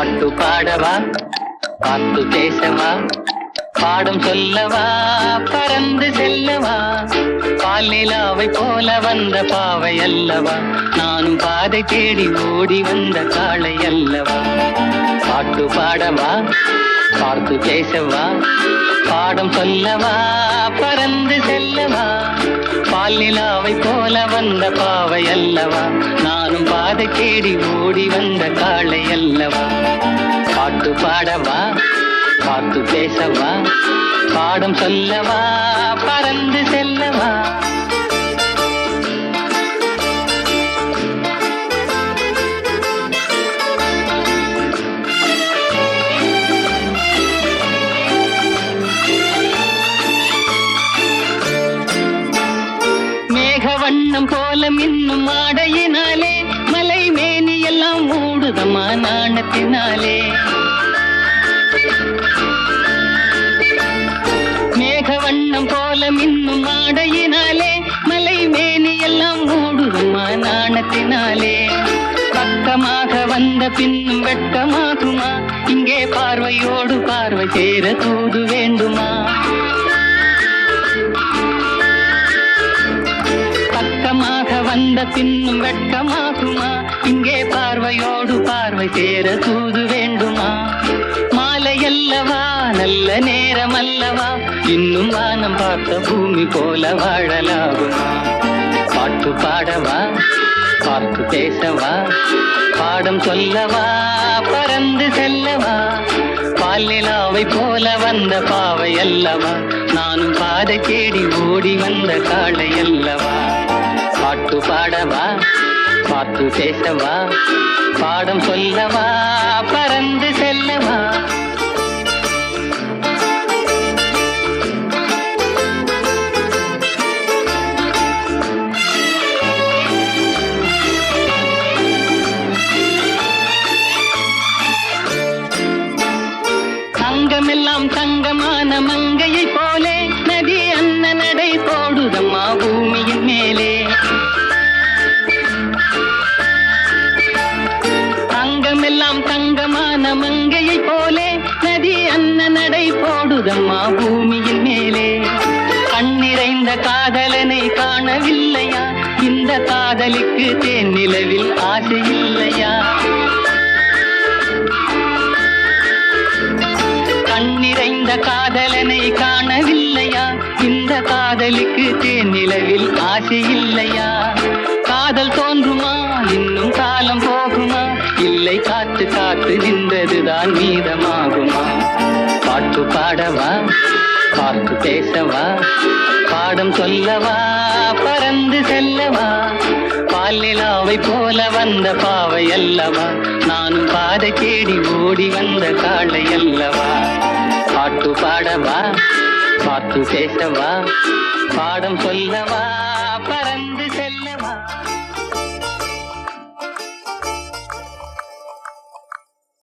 பாட்டு பாடவா, பாட்டு பேசவா, பாடம் சொல்லவா, பறந்து செல்லவா, பாலிலாவை போல வந்த பாவை அல்லவா, நானும் பாதை தேடி ஓடி வந்த காளை அல்லவா. பாட்டு பாடவா, பாட்டு பேசவா, பாடம் சொல்லவா, பறந்து செல்லவா, பாலிலாவை போல வந்த பாவை அல்லவா, நானும் பாதை தேடி ஓடி வந்த காளை அல்லவா. பாட்டு பாடவா, பாட்டு பேசவா, பாடம் சொல்லவா, பறந்து செல்லவா. மேகவண்ணம் போல மின்னும் ஆடையினாலே மலை மேனி எல்லாம் மூடுதம்மா நாணத்தினாலே. மேகவண்ணம் போல மின்னும் ஆடையினாலே மலை மேனி எல்லாம் மூடுதம்மா நாணத்தினாலே. பக்கமாக வந்த பின்னும் வெட்கமாகுமா, இங்கே பார்வையோடு பார்வை சேர தூது வேண்டுமா. பக்கமாக வந்த பின்னும் வெட்கமாகுமா, இங்கே பார்வையோடு பார்வை சேர தூது வேண்டுமா. மாலை அல்லவா, நல்ல நேரம் அல்லவா, இன்னும் வானம் பார்த்த பூமி போல வாழலாகுமா. பாட்டு பாடவா, பாட்டு பேசவா, பாடம் சொல்லவா, பறந்து செல்லவா, பாலிலாவை போல வந்த பாவை அல்லவா, நானும் பாதை தேடி ஓடி வந்த காளை அல்லவா. பாட்டு பாடவா, பாட்டு பேசவா, பாடம் சொல்லவா, பறந்து செல்லவா. அங்கமெல்லாம் தங்கமான மங்கையை போலே நதி அன்ன நடை போடுதம்மா பூமியின் மேலே. அங்கமெல்லாம் தங்கமான மங்கையை போலே நதி அன்ன நடை போடுதம்மா பூமியின் மேலே. கண்ணிறைந்த காதலனை காணவில்லையா, இந்த காதலிக்கு தேன் நிலவில் ஆசை இல்லையா. கண்ணிறைந்த காதலனை காணவில்லையா, இந்த காதலுக்கு தேன் நிலவில் ஆசை இல்லையா. காதல் தோன்றுமா, இன்னும் காலம் போகுமா, இல்லை காத்து காத்து நின்றதுதான் மீதமாகுமா. பாட்டு பாடவா, பாட்டு பேசவா, பாடம் சொல்லவா, பறந்து செல்லவா, பாலிலாவை போல வந்த பாவை அல்லவா, நானும் பாதை தேடி ஓடி வந்த காளை அல்லவா. பாட்டு பாடவா, பாட்டு பேசவா, பாடம் சொல்லவா, பறந்து